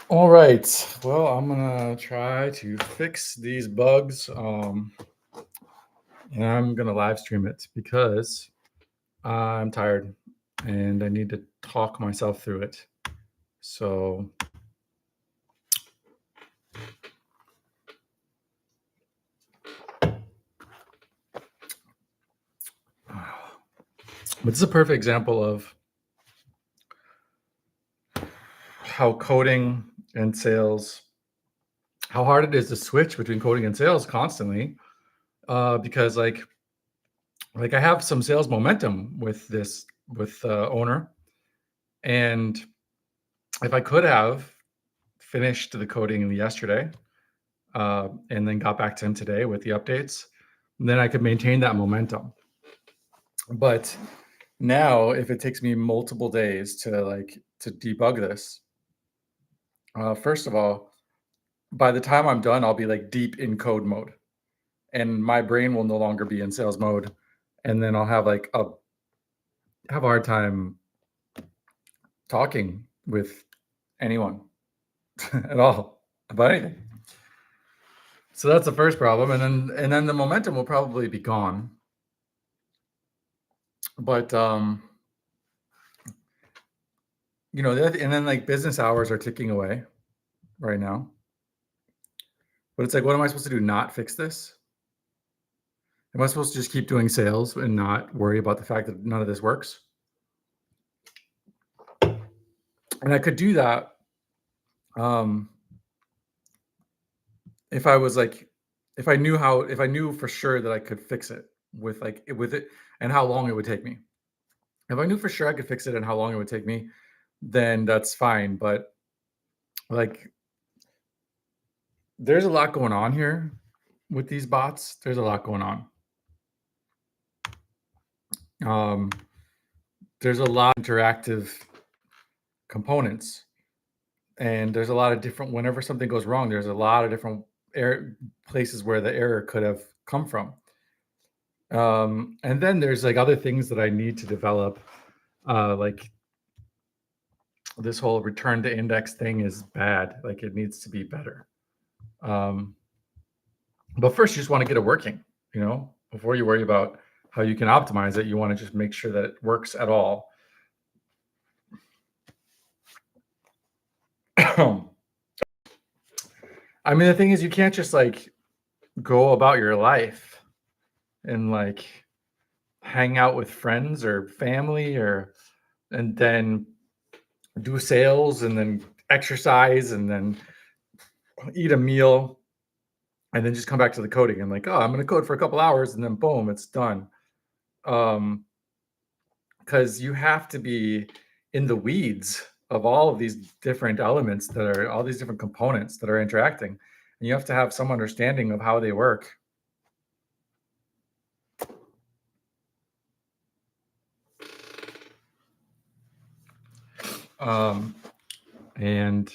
All right. Well, I'm gonna try to fix these bugs, and I'm gonna live stream it because I'm tired and I need to talk myself through it. So, but this is a perfect example of how coding and sales, how hard it is to switch between coding and sales constantly, because like I have some sales momentum with this with owner, and if I could have finished the coding yesterday, and then got back to him today with the updates, then I could maintain that momentum. But now, if it takes me multiple days to debug this, first of all, by the time I'm done, I'll be like deep in code mode, and my brain will no longer be in sales mode, and then I'll have a hard time talking with anyone at all about anything. So that's the first problem, and then the momentum will probably be gone. But and then like business hours are ticking away right now. But it's like, what am I supposed to do? Not fix this? Am I supposed to just keep doing sales and not worry about the fact that none of this works? And I could do that um, if I was like, if I knew for sure that I could fix it with it and how long it would take me. If I knew for sure I could fix it and how long it would take me, then that's fine. But like, there's a lot going on here with these bots. There's a lot going on. Um, there's a lot of interactive components, and there's a lot of different. Whenever something goes wrong, there's a lot of different places where the error could have come from. And then there's like other things that I need to develop, like this whole return to index thing is bad. Like it needs to be better. Um, but first, you just want to get it working. Before you worry about how you can optimize it, you want to just make sure that it works at all. I mean, the thing is, you can't just like go about your life and like hang out with friends or family and then do sales and then exercise and then eat a meal and then just come back to the coding and like, oh, I'm going to code for a couple hours and then boom, it's done. Because you have to be in the weeds of all of these different elements that are all these different components that are interacting, and you have to have some understanding of how they work. And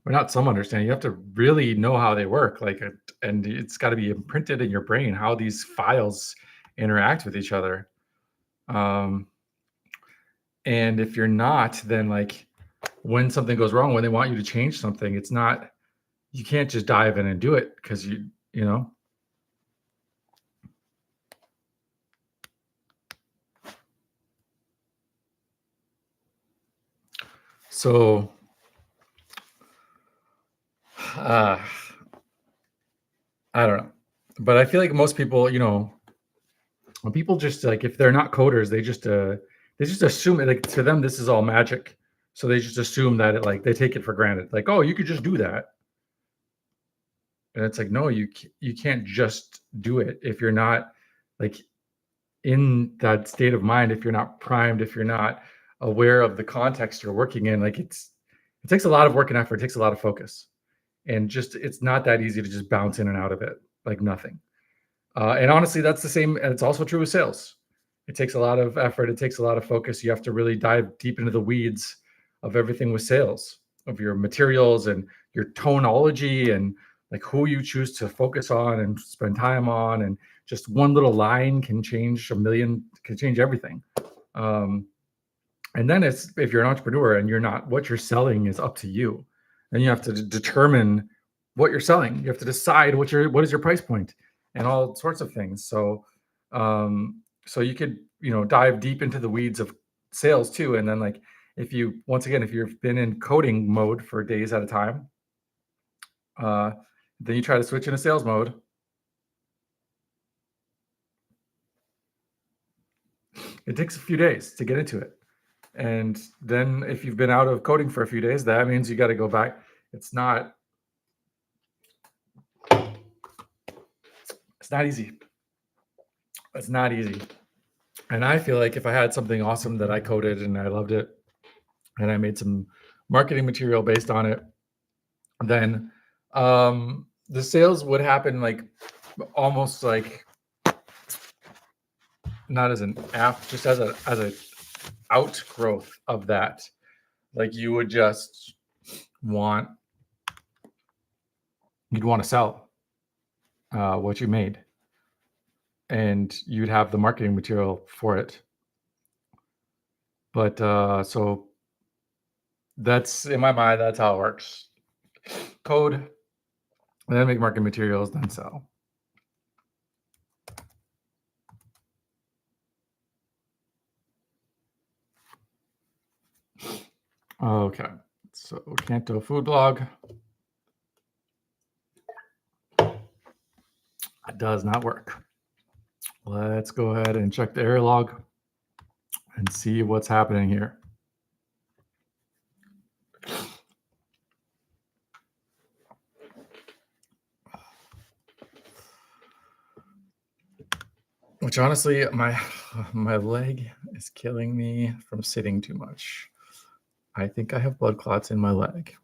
or not some understanding, you have to really know how they work, and it's got to be imprinted in your brain how these files interact with each other. And if you're not, then like when something goes wrong, when they want you to change something, you can't just dive in and do it because you know. So I don't know, but I feel like most people, when people just like, if they're not coders, they just assume it, like to them this is all magic, so they just assume that it, like they take it for granted, like, oh, you could just do that. And it's like, no, you can't just do it if you're not like in that state of mind, if you're not primed, if you're not aware of the context you're working in. Like it takes a lot of work and effort, it takes a lot of focus, and just it's not that easy to just bounce in and out of it like nothing. And honestly, that's the same, and it's also true with sales. It takes a lot of effort, it takes a lot of focus. You have to really dive deep into the weeds of everything with sales, of your materials and your tonology and like who you choose to focus on and spend time on. And just one little line can change can change everything. And then if you're an entrepreneur and you're not, what you're selling is up to you. and you have to determine what you're selling. You have to decide what is your price point and all sorts of things. So you could, dive deep into the weeds of sales too. And then like if you've been in coding mode for days at a time, uh, then you try to switch into sales mode. It takes a few days to get into it. And then if you've been out of coding for a few days, that means you got to go back. It's not easy. It's not easy. And I feel like if I had something awesome that I coded and I loved it and I made some marketing material based on it, then the sales would happen like almost like not as an app, just as a outgrowth of that. Like you would just want you'd want to sell what you made, and you'd have the marketing material for it. But so that's in my mind, that's how it works. Code, and then make marketing materials, then sell. Okay, so Canto food blog. It does not work. Let's go ahead and check the error log and see what's happening here. Which honestly, my leg is killing me from sitting too much. I think I have blood clots in my leg.